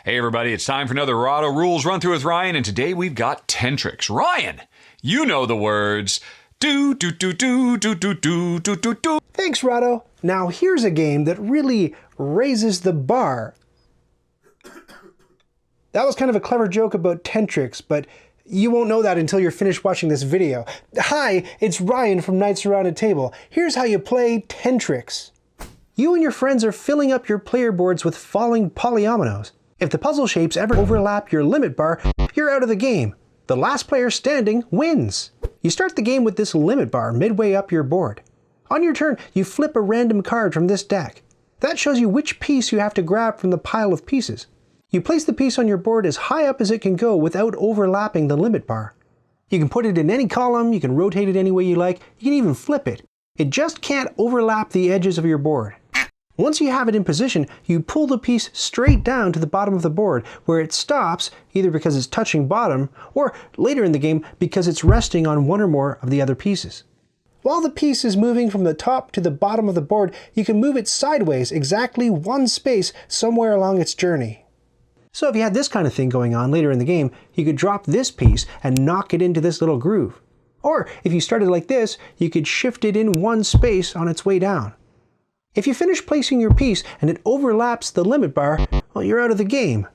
Hey everybody, it's time for another Rahdo Rules Run Through with Ryan, and today we've got Tentricks. Ryan, you know the words. Do, do, do, do, do, do, do, do, do, do. Thanks, Rahdo. Now here's a game that really raises the bar. That was kind of a clever joke about Tentricks, but you won't know that until you're finished watching this video. Hi, it's Ryan from Knights Around a Table. Here's how you play Tentricks. You and your friends are filling up your player boards with falling polyominoes. If the puzzle shapes ever overlap your limit bar, you're out of the game. The last player standing wins. You start the game with this limit bar midway up your board. On your turn, you flip a random card from this deck. That shows you which piece you have to grab from the pile of pieces. You place the piece on your board as high up as it can go without overlapping the limit bar. You can put it in any column, you can rotate it any way you like, you can even flip it. It just can't overlap the edges of your board. Once you have it in position, you pull the piece straight down to the bottom of the board, where it stops, either because it's touching bottom, or later in the game because it's resting on one or more of the other pieces. While the piece is moving from the top to the bottom of the board, you can move it sideways exactly one space somewhere along its journey. So if you had this kind of thing going on later in the game, you could drop this piece and knock it into this little groove. Or if you started like this, you could shift it in one space on its way down. If you finish placing your piece and it overlaps the limit bar, well, you're out of the game.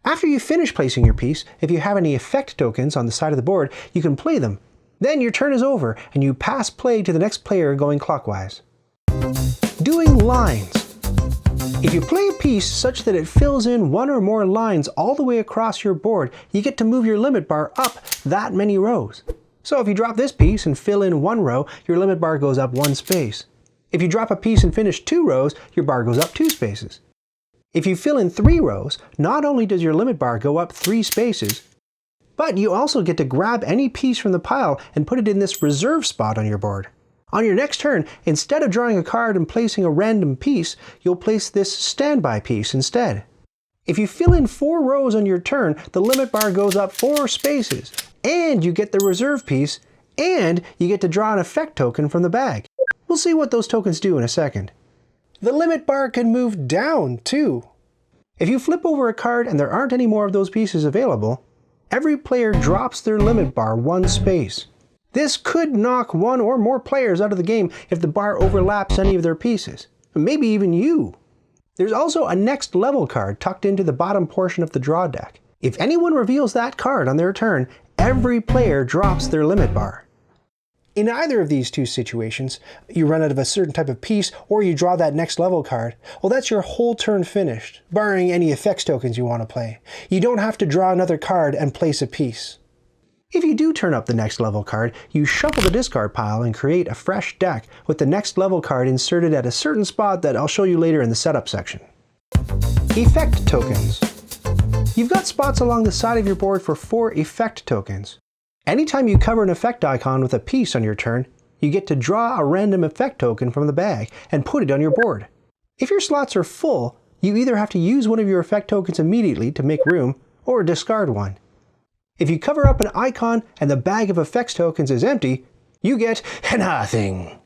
After you finish placing your piece, if you have any effect tokens on the side of the board, you can play them. Then your turn is over and you pass play to the next player going clockwise. Doing lines. If you play a piece such that it fills in one or more lines all the way across your board, you get to move your limit bar up that many rows. So if you drop this piece and fill in one row, your limit bar goes up one space. If you drop a piece and finish 2 rows, your bar goes up 2 spaces. If you fill in 3 rows, not only does your limit bar go up 3 spaces, but you also get to grab any piece from the pile and put it in this reserve spot on your board. On your next turn, instead of drawing a card and placing a random piece, you'll place this standby piece instead. If you fill in 4 rows on your turn, the limit bar goes up 4 spaces, and you get the reserve piece, and you get to draw an effect token from the bag. We'll see what those tokens do in a second. The limit bar can move down too. If you flip over a card and there aren't any more of those pieces available, every player drops their limit bar 1 space. This could knock 1 or more players out of the game if the bar overlaps any of their pieces, maybe even you. There's also a next level card tucked into the bottom portion of the draw deck. If anyone reveals that card on their turn, every player drops their limit bar. In either of these two situations, you run out of a certain type of piece or you draw that next level card, well, that's your whole turn finished, barring any effects tokens you want to play. You don't have to draw another card and place a piece. If you do turn up the next level card, you shuffle the discard pile and create a fresh deck with the next level card inserted at a certain spot that I'll show you later in the setup section. Effect tokens. You've got spots along the side of your board for 4 effect tokens. Anytime you cover an effect icon with a piece on your turn, you get to draw a random effect token from the bag and put it on your board. If your slots are full, you either have to use one of your effect tokens immediately to make room, or discard one. If you cover up an icon and the bag of effects tokens is empty, you get nothing.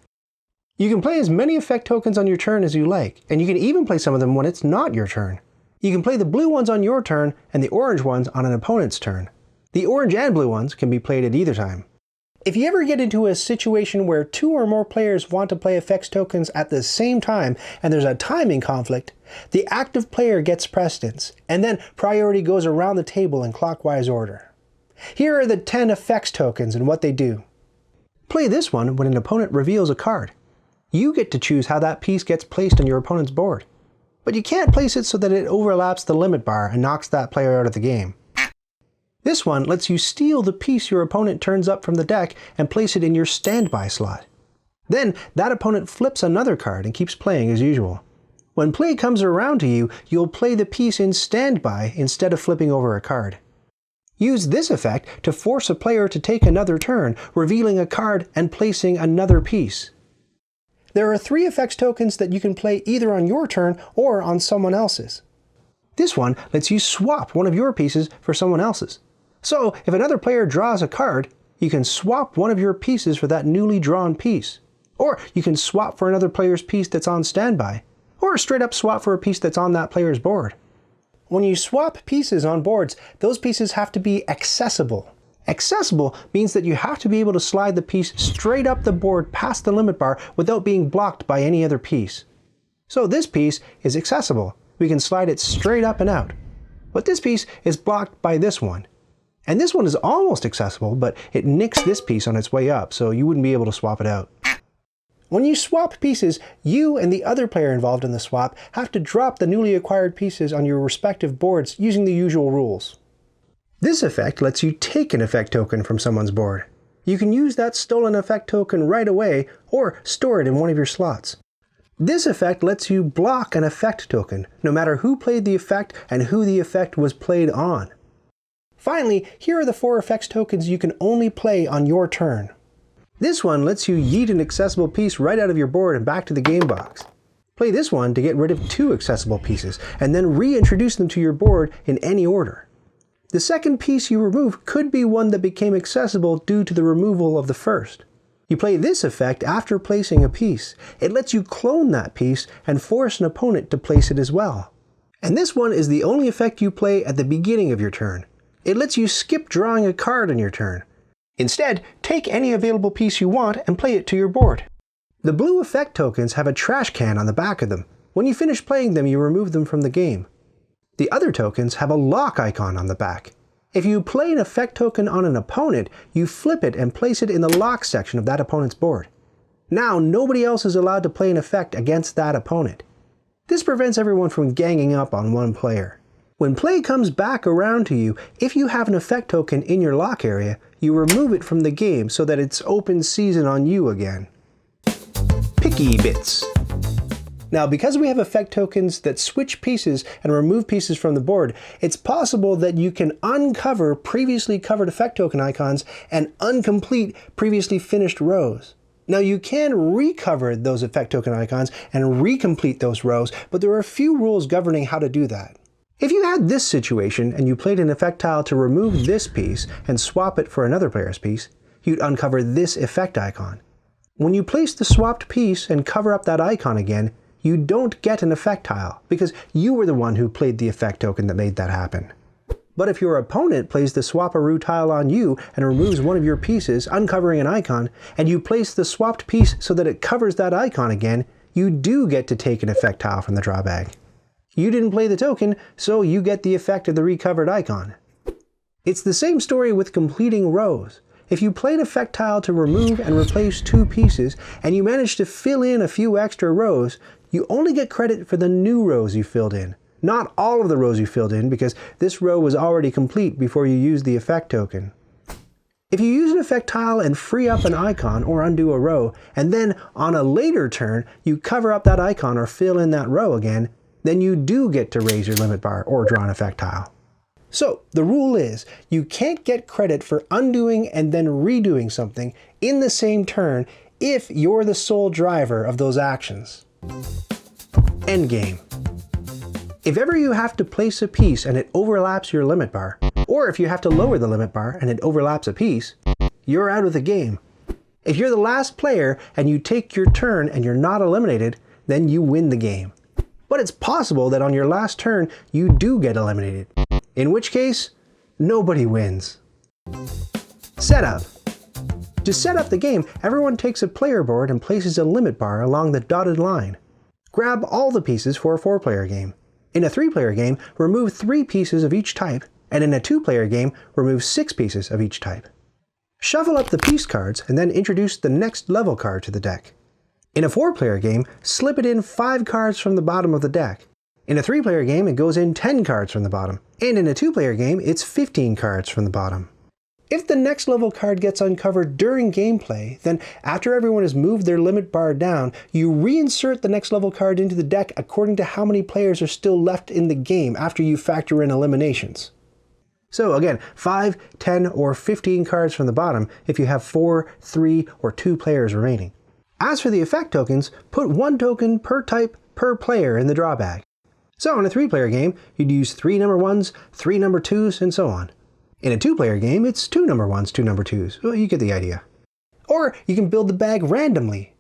You can play as many effect tokens on your turn as you like, and you can even play some of them when it's not your turn. You can play the blue ones on your turn and the orange ones on an opponent's turn. The orange and blue ones can be played at either time. If you ever get into a situation where 2 or more players want to play effects tokens at the same time and there's a timing conflict, the active player gets precedence, and then priority goes around the table in clockwise order. Here are the 10 effects tokens and what they do. Play this one when an opponent reveals a card. You get to choose how that piece gets placed on your opponent's board. But you can't place it so that it overlaps the limit bar and knocks that player out of the game. This one lets you steal the piece your opponent turns up from the deck and place it in your standby slot. Then that opponent flips another card and keeps playing as usual. When play comes around to you, you'll play the piece in standby instead of flipping over a card. Use this effect to force a player to take another turn, revealing a card and placing another piece. There are 3 effects tokens that you can play either on your turn or on someone else's. This one lets you swap one of your pieces for someone else's. So if another player draws a card, you can swap one of your pieces for that newly drawn piece. Or you can swap for another player's piece that's on standby. Or straight up swap for a piece that's on that player's board. When you swap pieces on boards, those pieces have to be accessible. Accessible means that you have to be able to slide the piece straight up the board past the limit bar without being blocked by any other piece. So this piece is accessible. We can slide it straight up and out. But this piece is blocked by this one. And this one is almost accessible, but it nicks this piece on its way up, so you wouldn't be able to swap it out. When you swap pieces, you and the other player involved in the swap have to drop the newly acquired pieces on your respective boards using the usual rules. This effect lets you take an effect token from someone's board. You can use that stolen effect token right away or store it in one of your slots. This effect lets you block an effect token, no matter who played the effect and who the effect was played on. Finally, here are the 4 effects tokens you can only play on your turn. This one lets you yeet an accessible piece right out of your board and back to the game box. Play this one to get rid of 2 accessible pieces, and then reintroduce them to your board in any order. The second piece you remove could be one that became accessible due to the removal of the first. You play this effect after placing a piece. It lets you clone that piece and force an opponent to place it as well. And this one is the only effect you play at the beginning of your turn. It lets you skip drawing a card on your turn. Instead, take any available piece you want and play it to your board. The blue effect tokens have a trash can on the back of them. When you finish playing them, you remove them from the game. The other tokens have a lock icon on the back. If you play an effect token on an opponent, you flip it and place it in the lock section of that opponent's board. Now, nobody else is allowed to play an effect against that opponent. This prevents everyone from ganging up on one player. When play comes back around to you, if you have an effect token in your lock area, you remove it from the game so that it's open season on you again. Picky bits. Now, because we have effect tokens that switch pieces and remove pieces from the board, it's possible that you can uncover previously covered effect token icons and uncomplete previously finished rows. Now, you can recover those effect token icons and recomplete those rows, but there are a few rules governing how to do that. If you had this situation and you played an effect tile to remove this piece and swap it for another player's piece, you'd uncover this effect icon. When you place the swapped piece and cover up that icon again, you don't get an effect tile because you were the one who played the effect token that made that happen. But if your opponent plays the swap-a-roo tile on you and removes one of your pieces, uncovering an icon, and you place the swapped piece so that it covers that icon again, you do get to take an effect tile from the draw bag. You didn't play the token, so you get the effect of the recovered icon. It's the same story with completing rows. If you play an effect tile to remove and replace 2 pieces, and you manage to fill in a few extra rows, you only get credit for the new rows you filled in. Not all of the rows you filled in, because this row was already complete before you used the effect token. If you use an effect tile and free up an icon or undo a row, and then on a later turn you cover up that icon or fill in that row again, then you do get to raise your limit bar or draw an effect tile. So the rule is, you can't get credit for undoing and then redoing something in the same turn if you're the sole driver of those actions. Endgame. If ever you have to place a piece and it overlaps your limit bar, or if you have to lower the limit bar and it overlaps a piece, you're out of the game. If you're the last player and you take your turn and you're not eliminated, then you win the game. But it's possible that on your last turn you do get eliminated, in which case, nobody wins. Setup. To set up the game, everyone takes a player board and places a limit bar along the dotted line. Grab all the pieces for a 4-player game. In a 3-player game, remove 3 pieces of each type, and in a 2-player game, remove 6 pieces of each type. Shuffle up the piece cards and then introduce the next level card to the deck. In a 4-player game, slip it in 5 cards from the bottom of the deck. In a 3-player game, it goes in 10 cards from the bottom. And in a 2-player game, it's 15 cards from the bottom. If the next level card gets uncovered during gameplay, then after everyone has moved their limit bar down, you reinsert the next level card into the deck according to how many players are still left in the game after you factor in eliminations. So again, 5, 10, or 15 cards from the bottom if you have 4, 3, or 2 players remaining. As for the effect tokens, put 1 token per type per player in the draw bag. So in a 3-player game, you'd use 3 number 1s, 3 number 2s, and so on. In a 2-player game, it's 2 number 1s, 2 number 2s. Well, you get the idea. Or you can build the bag randomly.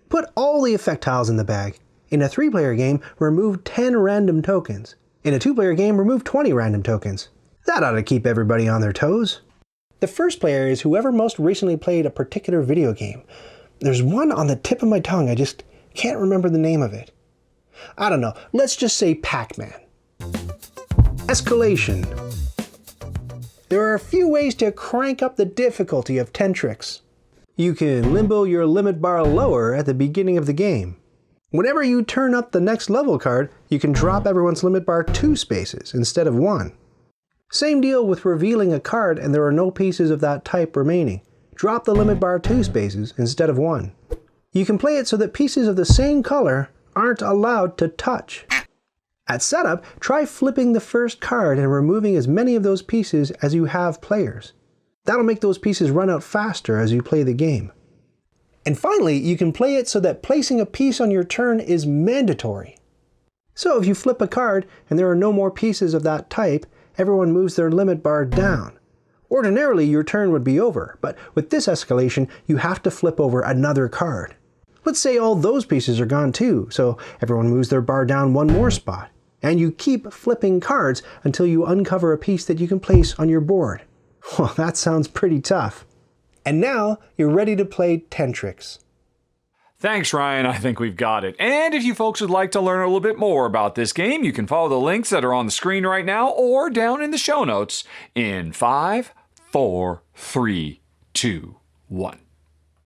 Put all the effect tiles in the bag. In a 3-player game, remove 10 random tokens. In a 2-player game, remove 20 random tokens. That ought to keep everybody on their toes. The first player is whoever most recently played a particular video game. There's one on the tip of my tongue, I just can't remember the name of it. I don't know, let's just say Pac-Man. Escalation. There are a few ways to crank up the difficulty of Tentricks. You can limbo your limit bar lower at the beginning of the game. Whenever you turn up the next level card, you can drop everyone's limit bar 2 spaces instead of 1. Same deal with revealing a card and there are no pieces of that type remaining. Drop the limit bar 2 spaces instead of 1. You can play it so that pieces of the same color aren't allowed to touch. At setup, try flipping the first card and removing as many of those pieces as you have players. That'll make those pieces run out faster as you play the game. And finally, you can play it so that placing a piece on your turn is mandatory. So if you flip a card and there are no more pieces of that type, everyone moves their limit bar down. Ordinarily, your turn would be over, but with this escalation, you have to flip over another card. Let's say all those pieces are gone too, so everyone moves their bar down one more spot. And you keep flipping cards until you uncover a piece that you can place on your board. Well, that sounds pretty tough. And now, you're ready to play Tentricks. Thanks, Ryan. I think we've got it. And if you folks would like to learn a little bit more about this game, you can follow the links that are on the screen right now or down in the show notes in 5, 4, 3, 2, 1.